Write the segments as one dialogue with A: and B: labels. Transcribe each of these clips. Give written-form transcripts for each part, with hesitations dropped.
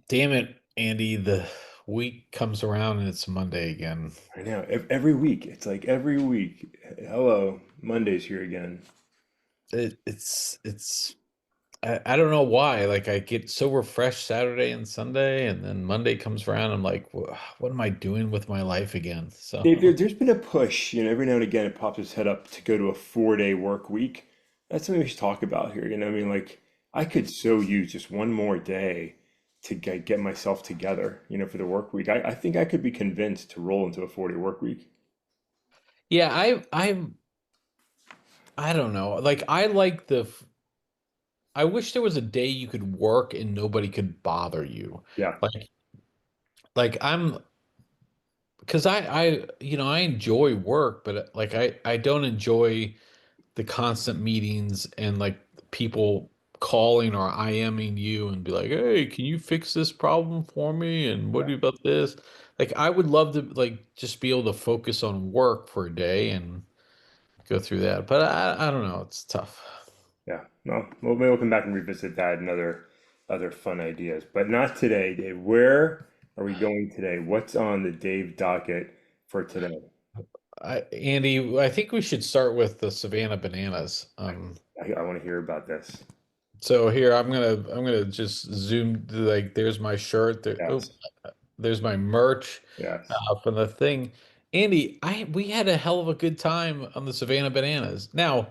A: Damn it, Andy. The week comes around and it's Monday again.
B: I know. Every week, it's like every week. Hello, Monday's here again.
A: I don't know why. Like I get so refreshed Saturday and Sunday, and then Monday comes around. I'm like, what am I doing with my life again?
B: Dave,
A: So
B: there's been a push, every now and again it pops its head up to go to a 4-day work week. That's something we should talk about here. I mean, like, I could so use just one more day to get myself together, for the work week. I think I could be convinced to roll into a 4-day work week.
A: yeah, I don't know. Like I wish there was a day you could work and nobody could bother you.
B: Yeah.
A: Like like I'm because I enjoy work, but like I don't enjoy the constant meetings and like people calling or IMing you and be like, "Hey, can you fix this problem for me? And what do you about this?" Like I would love to like just be able to focus on work for a day and go through that. But I don't know, it's tough.
B: Yeah. Well, maybe we'll come back and revisit that and other fun ideas, but not today, Dave. Where are we going today? What's on the Dave docket for today?
A: Andy, I think we should start with the Savannah Bananas.
B: I, I want to hear about this.
A: So here I'm gonna just zoom like there's my shirt there. Oh,
B: Yes.
A: there's my merch
B: Yes.
A: from the thing. Andy, I we had a hell of a good time on the Savannah Bananas. Now,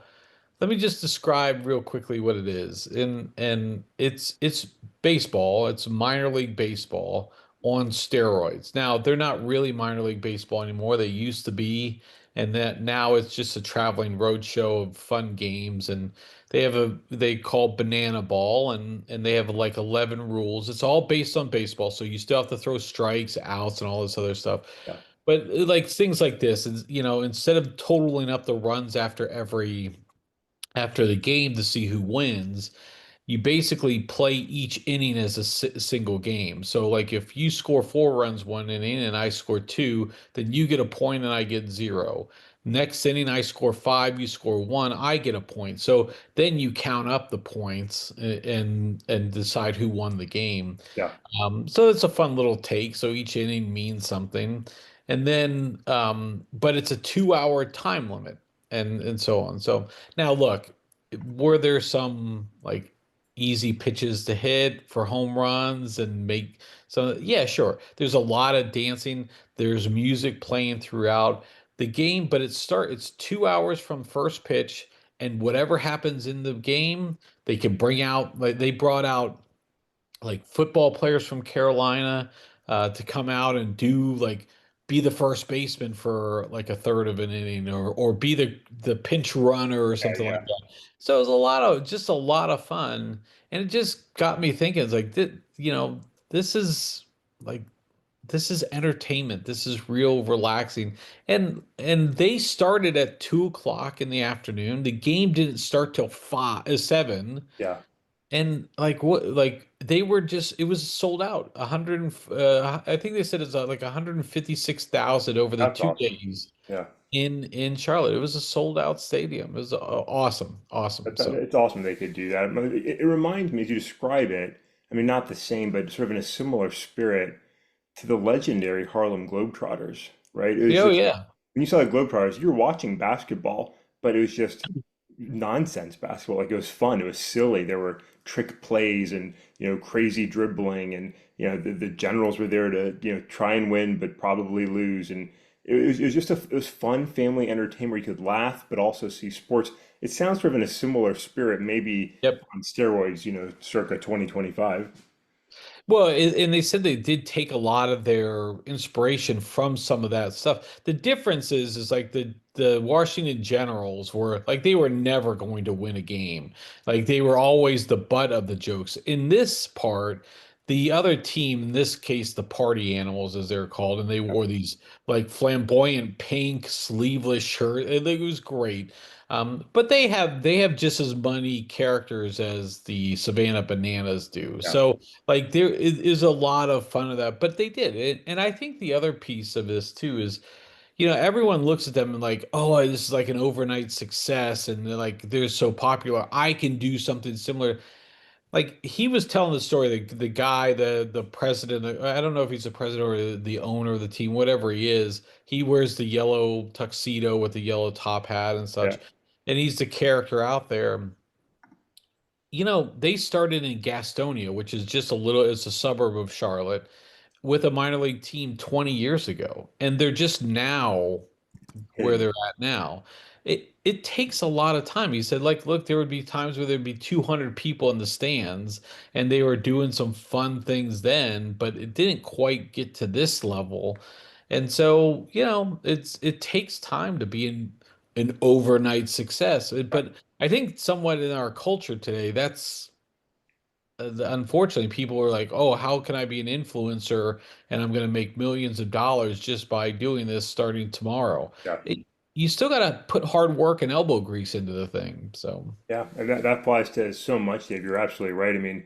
A: let me just describe real quickly what it is. And it's baseball. It's minor league baseball on steroids. Now, they're not really minor league baseball anymore. They used to be, and that now it's just a traveling road show of fun games. And they call banana ball, and they have like 11 rules. It's all based on baseball, so you still have to throw strikes, outs, and all this other stuff.
B: Yeah.
A: But like things like this, is instead of totaling up the runs after the game to see who wins, you basically play each inning as a single game. So, like, if you score 4 runs 1 inning and I score two, then you get a point and I get zero. Next inning, I score five, you score one, I get a point. So then you count up the points and decide who won the game.
B: Yeah.
A: So it's a fun little take. So each inning means something. And then, but it's a 2 hour time limit and so on. So now look, were there some like easy pitches to hit for home runs and make some? Yeah, sure. There's a lot of dancing. There's music playing throughout the game, but it's 2 hours from first pitch, and whatever happens in the game, they can bring out like they brought out like football players from Carolina to come out and do like be the first baseman for like a third of an inning or be the pinch runner or something like
B: Yeah.
A: that. So it was a lot of fun, and it just got me thinking. It's like this is like this is entertainment. This is real relaxing, and they started at 2 o'clock in the afternoon. The game didn't start till 7.
B: Yeah.
A: And like what, like they were just, it was sold out. I think they said it's like 156,000 over the
B: That's
A: two
B: awesome.
A: days
B: Yeah.
A: in Charlotte. It was a sold out stadium. It was awesome, awesome. So
B: It's awesome they could do that. I mean, it reminds me, as you describe it, I mean, not the same, but sort of in a similar spirit to the legendary Harlem Globetrotters, right? It was
A: yeah, oh
B: just,
A: yeah,
B: when you saw the Globetrotters, you were watching basketball, but it was just nonsense basketball. Like, it was fun. It was silly. There were trick plays and, crazy dribbling, and, the generals were there to, try and win, but probably lose. And it was just it was fun family entertainment where you could laugh, but also see sports. It sounds sort of in a similar spirit, maybe
A: yep.
B: on steroids, circa 2025.
A: Well, and they said they did take a lot of their inspiration from some of that stuff. The difference is like the Washington Generals were like they were never going to win a game. Like they were always the butt of the jokes. In this part, the other team, in this case, the party animals as they're called, and they wore these like flamboyant pink sleeveless shirts. It was great. But they have just as many characters as the Savannah Bananas do.
B: Yeah.
A: So like is a lot of fun of that, but they did it. And I think the other piece of this too is, everyone looks at them and like, oh, this is like an overnight success, and they're like they're so popular. I can do something similar. like he was telling the story, the guy, the president, I don't know if he's the president or the owner of the team, whatever he is, he wears the yellow tuxedo with the yellow top hat and
B: Yeah.
A: such, and he's the character out there. You know, they started in Gastonia, which is just a little, it's a suburb of Charlotte, with a minor league team 20 years ago, and they're just now where
B: Hitting it.
A: they're at now. It takes a lot of time. He said, like, look, there would be times where there'd be 200 people in the stands, and they were doing some fun things then, but it didn't quite get to this level. And so, you know, it takes time to be an overnight success.
B: Yeah.
A: But I think somewhat in our culture today, that's unfortunately, people are like, "Oh, how can I be an influencer and I'm going to make millions of dollars just by doing this starting tomorrow?"
B: Yeah.
A: It, you still got to put hard work and elbow grease into the thing. So,
B: Yeah. And that applies to so much, Dave. You're absolutely right. I mean,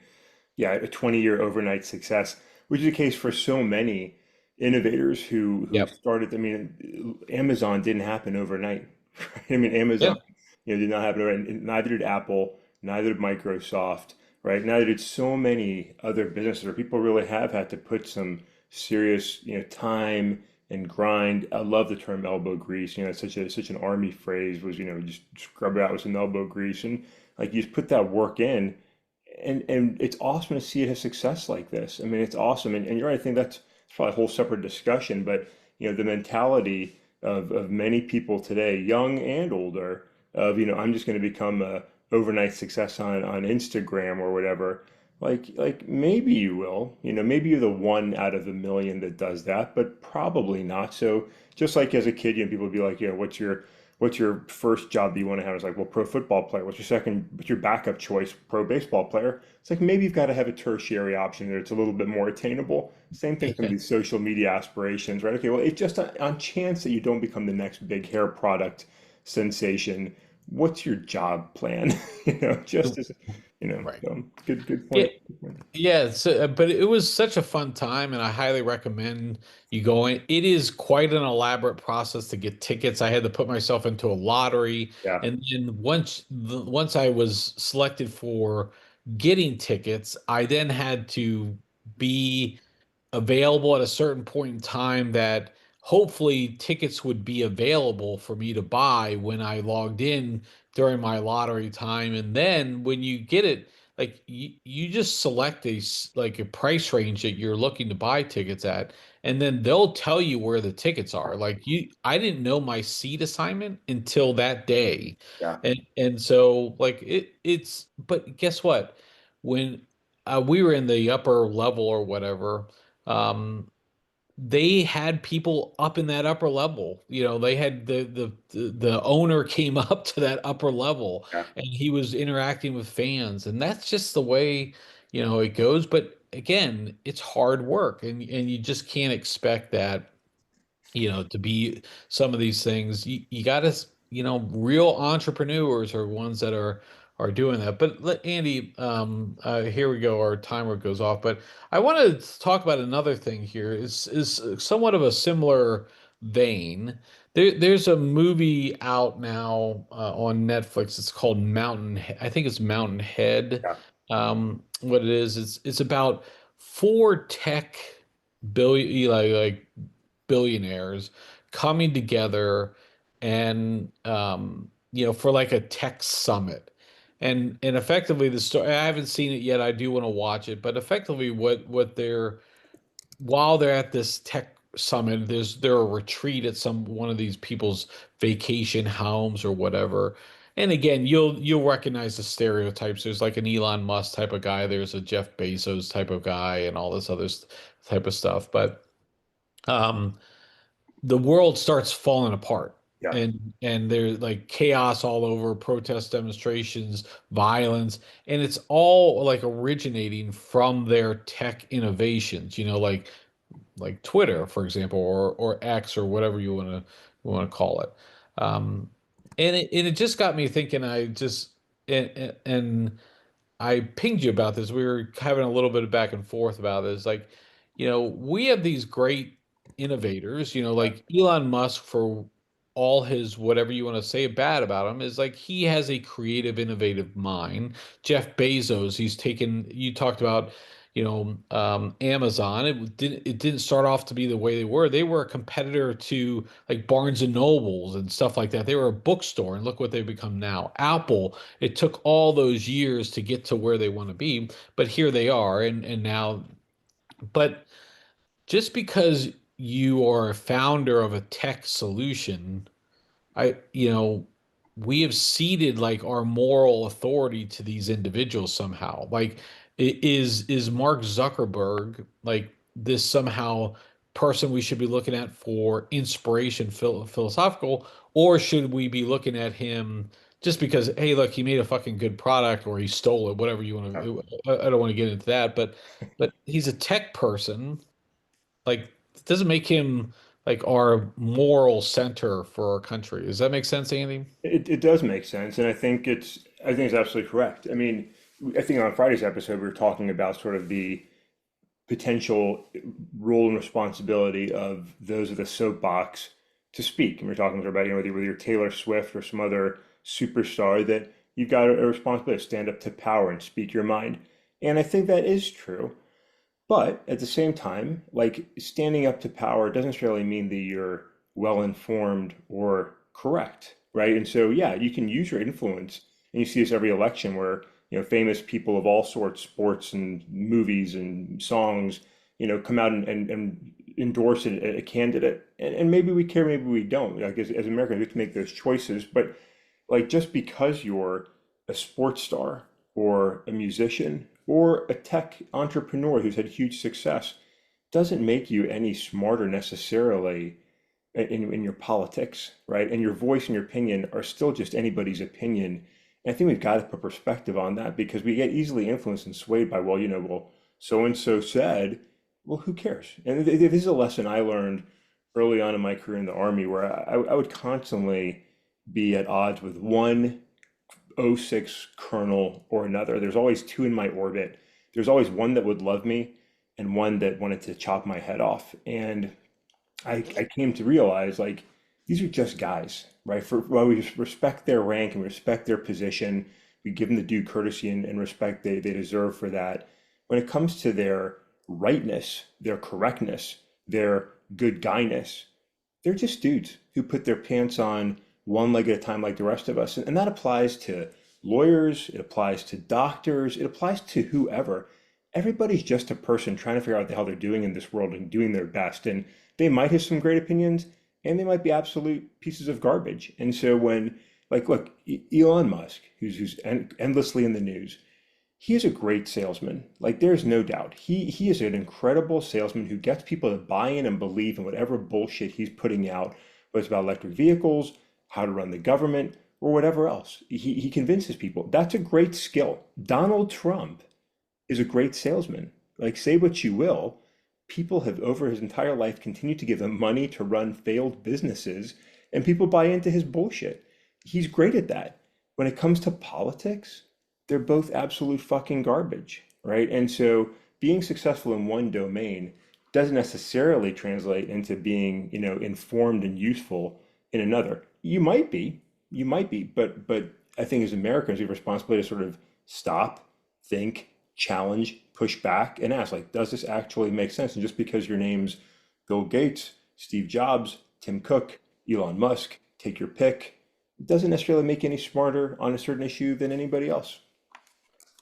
B: yeah, a 20-year overnight success, which is the case for so many innovators who
A: yep.
B: started. I mean, Amazon didn't happen overnight. Right? I mean, Amazon,
A: Yeah.
B: did not happen overnight. And neither did Apple, neither did Microsoft, right? Neither did so many other businesses where people really have had to put some serious, time and grind. I love the term elbow grease. It's such an army phrase. Was just scrub it out with some elbow grease, and like you just put that work in, and it's awesome to see it have success like this. I mean, it's awesome, and you're right. I think that's probably a whole separate discussion. But the mentality of many people today, young and older, of I'm just going to become a overnight success on Instagram or whatever. Like maybe you will, maybe you're the one out of a million that does that, but probably not. So just like as a kid, people would be like, what's your first job that you want to have? It's like, well, pro football player. What's your backup choice? Pro baseball player. It's like maybe you've got to have a tertiary option there. It's a little bit more attainable. Same thing from these social media aspirations, right? Okay, well, it's just on chance that you don't become the next big hair product sensation. What's your job plan? Just as
A: Right.
B: so good
A: Yeah.
B: point. Good point.
A: Yeah, but it was such a fun time, and I highly recommend you going. It is quite an elaborate process to get tickets. I had to put myself into a lottery,
B: Yeah,
A: and then once I was selected for getting tickets, I then had to be available at a certain point in time that hopefully tickets would be available for me to buy when I logged in during my lottery time. And then when you get it, like you just select like a price range that you're looking to buy tickets at, and then they'll tell you where the tickets are. I didn't know my seat assignment until that day.
B: yeah,
A: And so like but guess what? When we were in the upper level or whatever, um, they had people up in that upper level. You know, they had the owner came up to that upper level
B: yeah.
A: and he was interacting with fans, and that's just the way, it goes. But again, it's hard work, and you just can't expect that, to be some of these things. You got to, real entrepreneurs are ones that are doing that. But Andy, here we go. Our timer goes off. But I want to talk about another thing here. Is somewhat of a similar vein. There's a movie out now on Netflix. It's called I think it's Mountain Head.
B: Yeah.
A: What it is, it's about four tech billion like billionaires coming together and for like a tech summit. And effectively the story, I haven't seen it yet. I do want to watch it, but effectively what they're while they're at this tech summit, they're a retreat at some one of these people's vacation homes or whatever. And again, you'll recognize the stereotypes. There's like an Elon Musk type of guy, there's a Jeff Bezos type of guy, and all this other type of stuff. But um the world starts falling apart,
B: Yeah.
A: and there's like chaos all over, protest demonstrations, violence, and it's all like originating from their tech innovations, like Twitter, for example, or X, or whatever you want to call it. And it just got me thinking. And I pinged you about this. We were having a little bit of back and forth about this. Like, we have these great innovators, like Elon Musk, for all his whatever you want to say bad about him is like he has a creative, innovative mind. Jeff Bezos, he's taken, you talked about, Amazon. It didn't start off to be the way they were. They were a competitor to like Barnes and Nobles and stuff like that. They were a bookstore, and look what they've become now. Apple, it took all those years to get to where they want to be, but here they are, and now, but just because you are a founder of a tech solution, we have ceded like our moral authority to these individuals somehow. Like, is Mark Zuckerberg like this somehow person we should be looking at for inspiration, philosophical, or should we be looking at him just because, hey, look, he made a fucking good product or he stole it, whatever you want to, I don't want to get into that, but he's a tech person. Like, it doesn't make him like our moral center for our country. Does that make sense, Andy?
B: It does make sense, and I think it's absolutely correct. I mean, I think on Friday's episode we were talking about sort of the potential role and responsibility of those of the soapbox to speak. And we're talking about, whether you're Taylor Swift or some other superstar, that you've got a responsibility to stand up to power and speak your mind. And I think that is true. But at the same time, like standing up to power doesn't necessarily mean that you're well informed or correct, right? And so, yeah, you can use your influence, and you see this every election where famous people of all sorts, sports and movies and songs, come out and endorse a candidate, and maybe we care, maybe we don't. Like as Americans, we have to make those choices, but like just because you're a sports star or a musician or a tech entrepreneur who's had huge success doesn't make you any smarter necessarily in your politics, right? And your voice and your opinion are still just anybody's opinion. And I think we've got to put perspective on that because we get easily influenced and swayed by, well, so and so said, well, who cares? And this is a lesson I learned early on in my career in the Army where I would constantly be at odds with one '06 colonel or another. There's always two in my orbit. There's always one that would love me and one that wanted to chop my head off. And I came to realize like these are just guys, right? While we respect their rank and respect their position, we give them the due courtesy and respect they deserve for that. When it comes to their rightness, their correctness, their good guyness, they're just dudes who put their pants on one leg at a time like the rest of us. And that applies to lawyers, it applies to doctors, it applies to whoever. Everybody's just a person trying to figure out what the hell they're doing in this world and doing their best. And they might have some great opinions and they might be absolute pieces of garbage. And so when, like, look, Elon Musk, who's endlessly in the news, he is a great salesman. Like, there's no doubt. He is an incredible salesman who gets people to buy in and believe in whatever bullshit he's putting out, whether it's about electric vehicles, how to run the government, or whatever else. He convinces people. That's a great skill. Donald Trump is a great salesman. Like, say what you will, people have over his entire life continued to give him money to run failed businesses, and people buy into his bullshit. He's great at that. When it comes to politics, they're both absolute fucking garbage, right? And so being successful in one domain doesn't necessarily translate into being, informed and useful in another. You might be, but I think as Americans, we have a responsibility to sort of stop, think, challenge, push back, and ask, like, does this actually make sense? And just because your name's Bill Gates, Steve Jobs, Tim Cook, Elon Musk, take your pick, it doesn't necessarily make you any smarter on a certain issue than anybody else.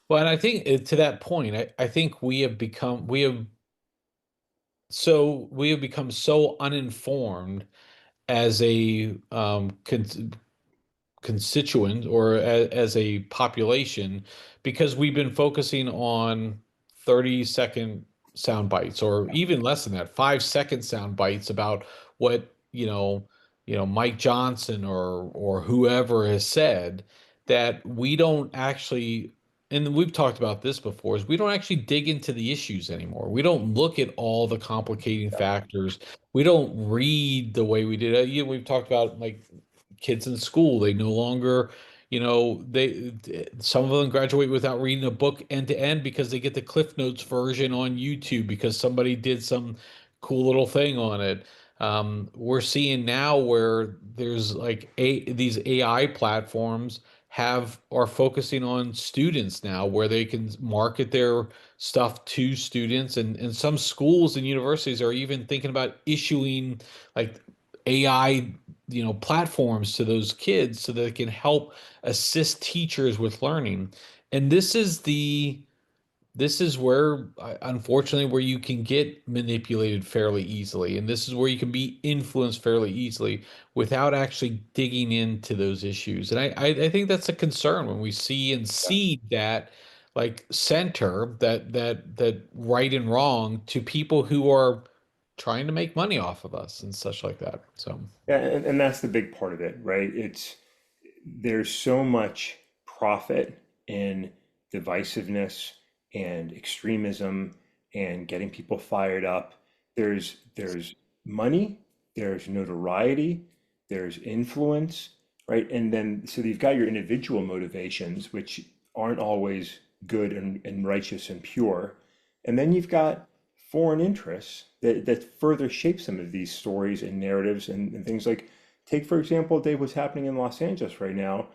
A: Well, and I think to that point, I think we have become so uninformed as a constituent or as a population because we've been focusing on 30-second sound bites or even less than that, 5-second sound bites about what, Mike Johnson or whoever has said that we don't actually, and we've talked about this before, is we don't actually dig into the issues anymore. We don't look at all the complicating
B: Yeah.
A: factors. We don't read the way we did. We've talked about like kids in school. They no longer, they some of them graduate without reading a book end to end because they get the Cliff Notes version on YouTube because somebody did some cool little thing on it. We're seeing now where there's like these AI platforms are focusing on students now, where they can market their stuff to students, and some schools and universities are even thinking about issuing like AI, platforms to those kids so that they can help assist teachers with learning. And this is where, unfortunately, where you can get manipulated fairly easily, and this is where you can be influenced fairly easily without actually digging into those issues. And I think that's a concern when we see and see that like center that right and wrong to people who are trying to make money off of us and such like that. So.
B: Yeah, and that's the big part of it, right? There's so much profit in divisiveness and extremism and getting people fired up. There's money, there's notoriety, there's influence, right? And then so you've got your individual motivations, which aren't always good and righteous and pure. And then you've got foreign interests that further shape some of these stories and narratives and things like take, for example, Dave, what's happening in Los Angeles right now.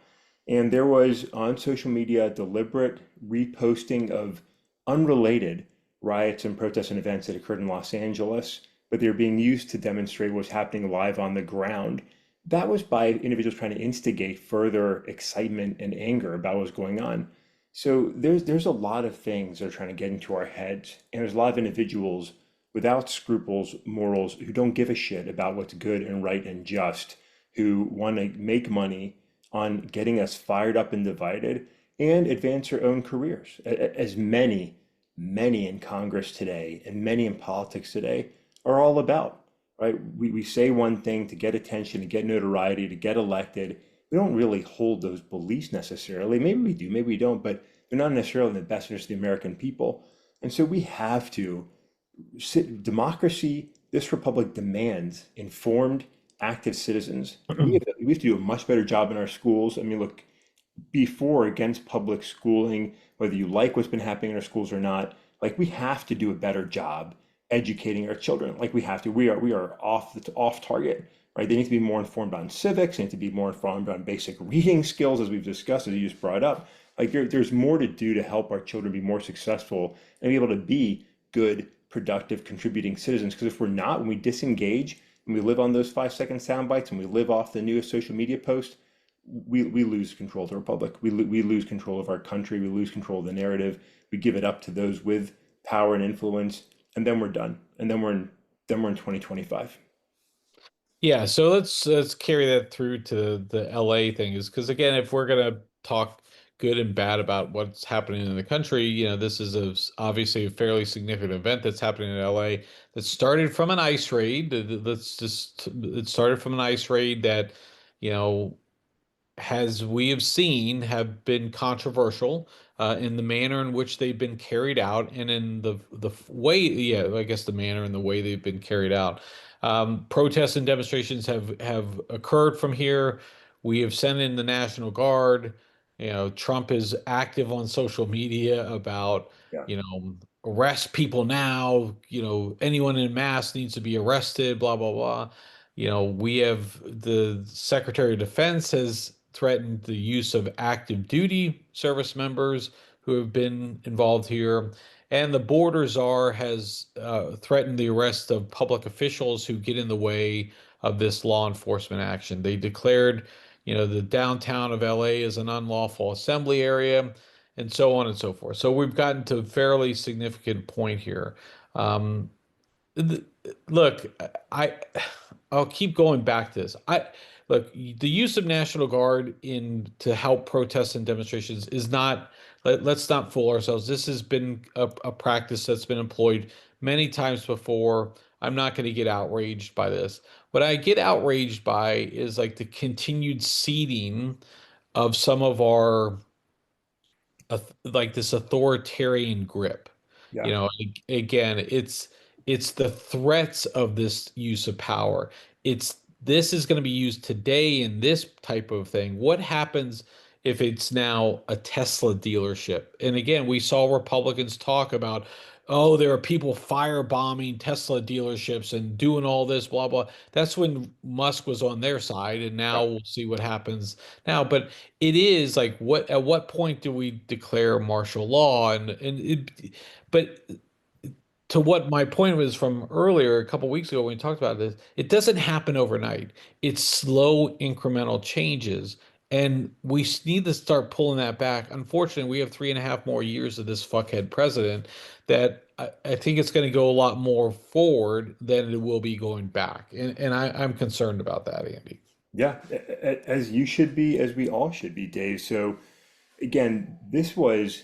B: And there was on social media deliberate reposting of unrelated riots and protests and events that occurred in Los Angeles, but they're being used to demonstrate what's happening live on the ground. That was by individuals trying to instigate further excitement and anger about what's going on. So there's a lot of things that are trying to get into our heads, and there's a lot of individuals without scruples, morals, who don't give a shit about what's good and right and just, who want to make money on getting us fired up and divided and advance their own careers, as many in Congress today and many in politics today are all about, right? We say one thing to get attention, to get notoriety, to get elected. We don't really hold those beliefs necessarily. Maybe we do, maybe we don't, but they're not necessarily in the best interest of the American people. And so we have to democracy, this republic demands informed, active citizens. And we have to do a much better job in our schools. I mean, look, before against public schooling, whether you like what's been happening in our schools or not, like we have to do a better job educating our children. Like we have to. We are off target, right? They need to be more informed on civics. They need to be more informed on basic reading skills, as we've discussed, as you just brought up. Like there's more to do to help our children be more successful and be able to be good, productive, contributing citizens. Because if we're not, when we disengage and we live on those 5 second sound bites and we live off the newest social media post, we lose control of the republic. We lose control of our country. We lose control of the narrative. We give it up to those with power and influence, and then we're done. And then we're in 2025.
A: Yeah, so let's carry that through to the LA thing is because again, if we're gonna talk good and bad about what's happening in the country, this is obviously a fairly significant event that's happening in LA that started from an ice raid. It started from an ice raid that, you know, as we have seen, have been controversial in the manner in which they've been carried out, and in the way, yeah, I guess the manner and the way they've been carried out. Protests and demonstrations have occurred from here. We have sent in the National Guard. Trump is active on social media about,
B: Yeah.
A: arrest people now. Anyone in mass needs to be arrested. Blah blah blah. We have the Secretary of Defense has threatened the use of active duty service members who have been involved here. And the border czar has threatened the arrest of public officials who get in the way of this law enforcement action. They declared, the downtown of LA is an unlawful assembly area, and so on and so forth. So we've gotten to a fairly significant point here. Um, th- Look, I I'll keep going back to this. Look, the use of National Guard in to help protests and demonstrations is not. Let's not fool ourselves. This has been a practice that's been employed many times before. I'm not going to get outraged by this. What I get outraged by is like the continued seeding of some of our like this authoritarian grip.
B: Yeah.
A: Again, it's the threats of this use of power. This is going to be used today in this type of thing. What happens if it's now a Tesla dealership. And again, we saw Republicans talk about, oh, there are people firebombing Tesla dealerships and doing all this, blah, blah. That's when Musk was on their side, and now
B: Yeah.
A: we'll see what happens now. But it is like, what at what point do we declare martial law? But to what my point was from earlier, a couple weeks ago when we talked about this, it doesn't happen overnight. It's slow incremental changes. And we need to start pulling that back. Unfortunately, we have 3.5 more years of this fuckhead president that I think it's going to go a lot more forward than it will be going back. And I'm concerned about that, Andy.
B: Yeah, as you should be, as we all should be, Dave. So again, this was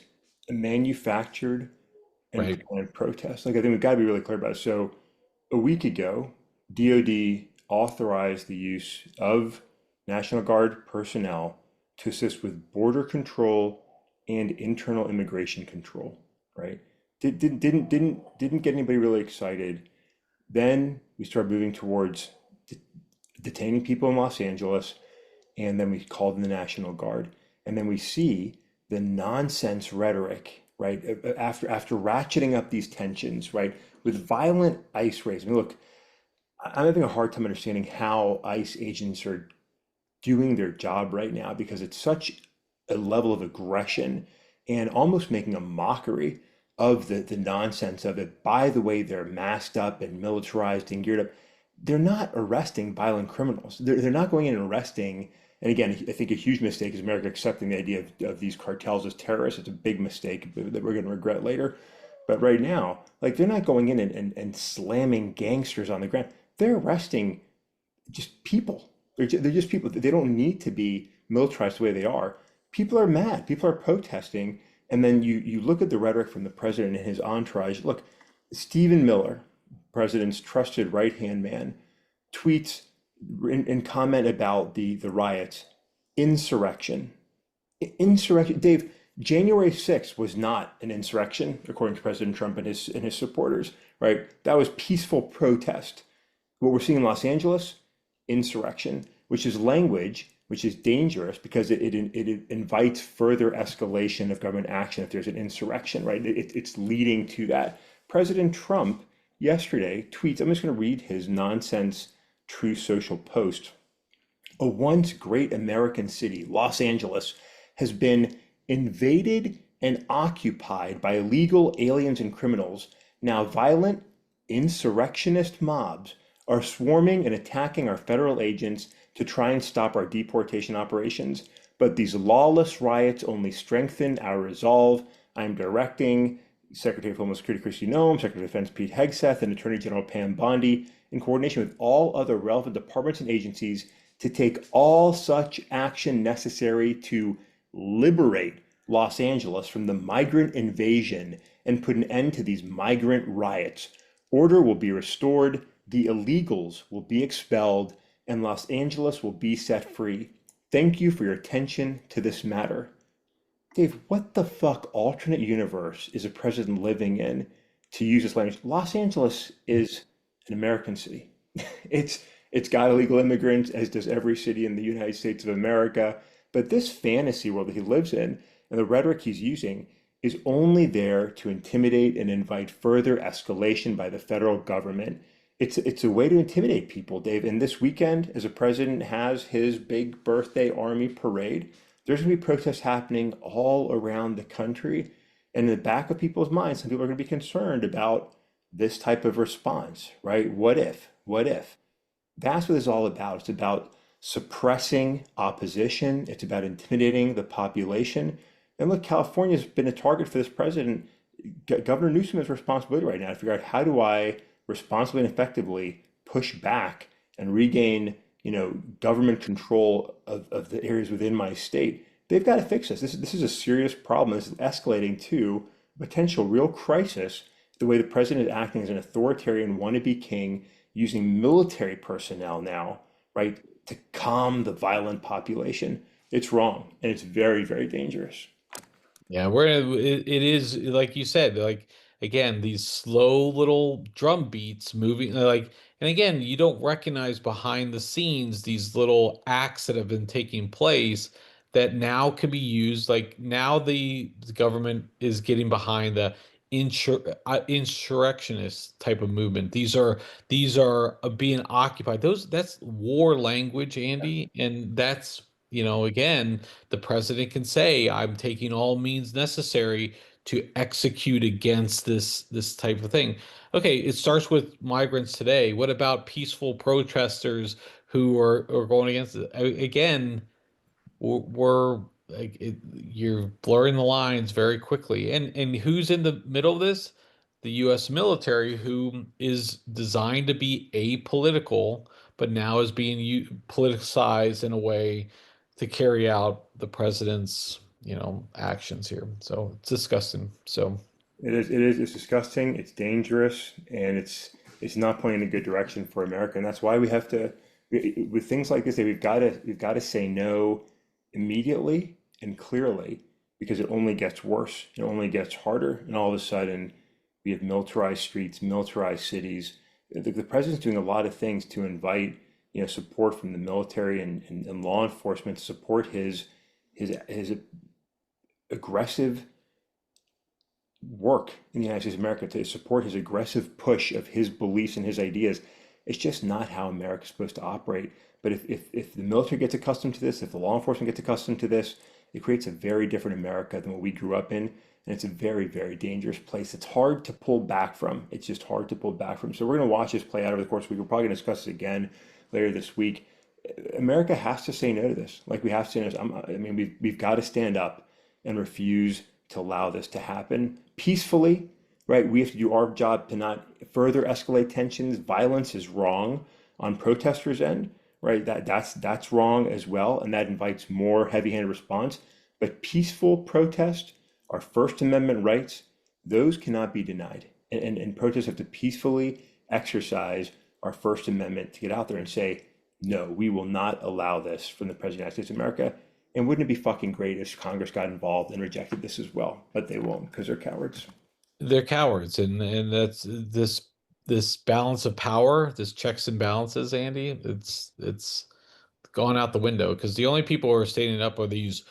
B: a manufactured and
A: Right.
B: planned protest. Like I think we've got to be really clear about it. So a week ago, DoD authorized the use of National Guard personnel to assist with border control and internal immigration control, right? Didn't get anybody really excited. Then we started moving towards detaining people in Los Angeles, and then we called in the National Guard. And then we see the nonsense rhetoric, right? After ratcheting up these tensions, right, with violent ICE raids. I mean, look, I'm having a hard time understanding how ICE agents are doing their job right now because it's such a level of aggression and almost making a mockery of the nonsense of it. By the way, they're masked up and militarized and geared up. They're not arresting violent criminals. They're not going in and arresting. And again, I think a huge mistake is America accepting the idea of these cartels as terrorists. It's a big mistake that we're going to regret later. But right now, like they're not going in and slamming gangsters on the ground. They're arresting just people. They're just people. They don't need to be militarized the way they are. People are mad. People are protesting. And then you look at the rhetoric from the president and his entourage. Look, Stephen Miller, president's trusted right-hand man, tweets in comment about the riots, insurrection. Insurrection. Dave, January 6th was not an insurrection, according to President Trump and his supporters, right? That was peaceful protest. What we're seeing in Los Angeles, insurrection, which is language which is dangerous because it invites further escalation of government action if there's an insurrection, right? It's leading to that. President Trump yesterday tweets, I'm just going to read his nonsense True Social post. A once great American city, Los Angeles, has been invaded and occupied by illegal aliens and criminals. Now, violent insurrectionist mobs are swarming and attacking our federal agents to try and stop our deportation operations. But these lawless riots only strengthen our resolve. I'm directing Secretary of Homeland Security Kristi Noem, Secretary of Defense Pete Hegseth, and Attorney General Pam Bondi, in coordination with all other relevant departments and agencies, to take all such action necessary to liberate Los Angeles from the migrant invasion and put an end to these migrant riots. Order will be restored, the illegals will be expelled, and Los Angeles will be set free. Thank you for your attention to this matter. Dave, what the fuck alternate universe is a president living in to use this language? Los Angeles is an American city. It's it's got illegal immigrants, as does every city in the United States of America. But this fantasy world that he lives in and the rhetoric he's using is only there to intimidate and invite further escalation by the federal government. It's a way to intimidate people, Dave. And this weekend, as the president has his big birthday army parade, there's going to be protests happening all around the country. And in the back of people's minds, some people are going to be concerned about this type of response, right? What if? What if? That's what it's all about. It's about suppressing opposition. It's about intimidating the population. And look, California's been a target for this president. Governor Newsom has responsibility right now to figure out how do I responsibly and effectively push back and regain, government control of the areas within my state. They've got to fix this. This is a serious problem. This is escalating to a potential real crisis. The way the president is acting as an authoritarian wannabe king, using military personnel now, right, to calm the violent population. It's wrong, and it's very, very dangerous.
A: Yeah, it is like you said, like again, these slow little drum beats moving and again, you don't recognize behind the scenes these little acts that have been taking place that now can be used. Like now the government is getting behind the insurrectionist type of movement. These are being occupied. That's war language, Andy, and that's, again, the president can say, "I'm taking all means necessary to execute against this type of thing." Okay, it starts with migrants today. What about peaceful protesters who are going against it? Again, we're like you're blurring the lines very quickly. And who's in the middle of this? The U.S. military, who is designed to be apolitical, but now is being politicized in a way to carry out the president's, actions here. So it's disgusting. So
B: It's disgusting, it's dangerous, and it's not pointing in a good direction for America. And that's why we have to, with things like this, we've got to say no immediately and clearly, because it only gets worse, it only gets harder, and all of a sudden we have militarized streets, militarized cities. The president's doing a lot of things to invite, support from the military and law enforcement to support his aggressive work in the United States of America, to support his aggressive push of his beliefs and his ideas. It's just not how America's supposed to operate. But if the military gets accustomed to this, if the law enforcement gets accustomed to this, it creates a very different America than what we grew up in. And it's a very, very dangerous place. It's hard to pull back from. It's just hard to pull back from. So we're going to watch this play out over the course of the week. We're probably going to discuss this again later this week. America has to say no to this. Like we have to say no. I mean, we've got to stand up and refuse to allow this to happen peacefully, right? We have to do our job to not further escalate tensions. Violence is wrong on protesters' end, right? That's wrong as well, and that invites more heavy-handed response. But peaceful protest, our First Amendment rights, those cannot be denied. And protests have to peacefully exercise our First Amendment to get out there and say, no, we will not allow this from the President of the United States of America. And wouldn't it be fucking great if Congress got involved and rejected this as well? But they won't because they're cowards.
A: they're cowards, and that's this balance of power, this checks and balances, Andy. It's gone out the window because the only people who are standing up are these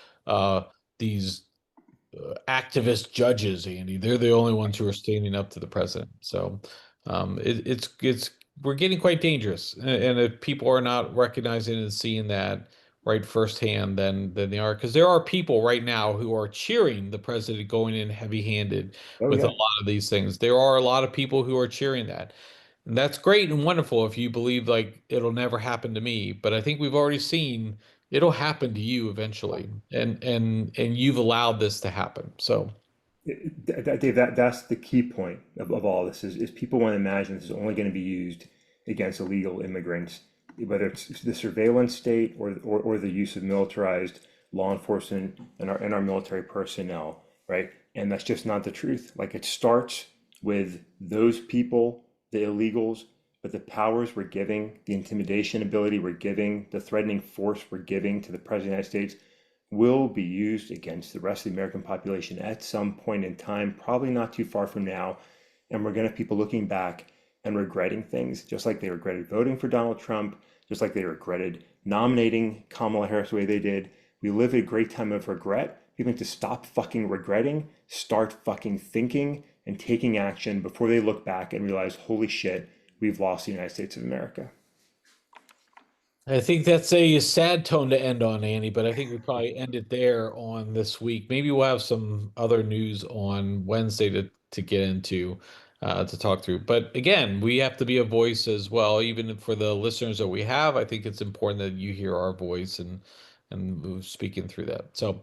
A: activist judges, Andy. They're the only ones who are standing up to the president. So it's we're getting quite dangerous, and if people are not recognizing and seeing that right firsthand, then they are, because there are people right now who are cheering the president going in heavy-handed
B: Oh
A: with a
B: yeah.
A: lot of these things. There are a lot of people who are cheering that. And that's great and wonderful if you believe like it'll never happen to me, but I think we've already seen it'll happen to you eventually, and you've allowed this to happen. So
B: Dave, that's the key point of all this is people want to imagine this is only going to be used against illegal immigrants, whether it's the surveillance state or the use of militarized law enforcement and our military personnel, right? And that's just not the truth. Like it starts with those people, the illegals, but the powers we're giving, the intimidation ability we're giving, the threatening force we're giving to the President of the United States will be used against the rest of the American population at some point in time, probably not too far from now. And we're going to have people looking back and regretting things, just like they regretted voting for Donald Trump, just like they regretted nominating Kamala Harris the way they did. We live a great time of regret. People need to stop fucking regretting, start fucking thinking and taking action before they look back and realize, holy shit, we've lost the United States of America.
A: I think that's a sad tone to end on, Annie, but I think we probably end it there on this week. Maybe we'll have some other news on Wednesday to get into, to talk through. But again, we have to be a voice as well, even for the listeners that we have. I think it's important that you hear our voice and move speaking through that. So,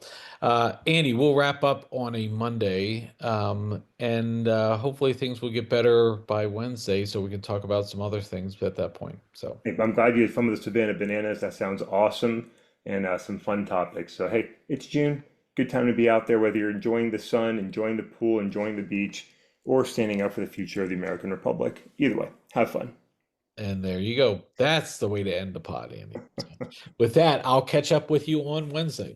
A: Andy, we'll wrap up on a Monday, and hopefully things will get better by Wednesday, so we can talk about some other things at that point. So.
B: Hey, I'm glad you had fun with the Savannah Bananas. That sounds awesome and some fun topics. So, hey, it's June. Good time to be out there, whether you're enjoying the sun, enjoying the pool, enjoying the beach, or standing up for the future of the American Republic. Either way, have fun.
A: And there you go. That's the way to end the pod, Andy. So with that, I'll catch up with you on Wednesday.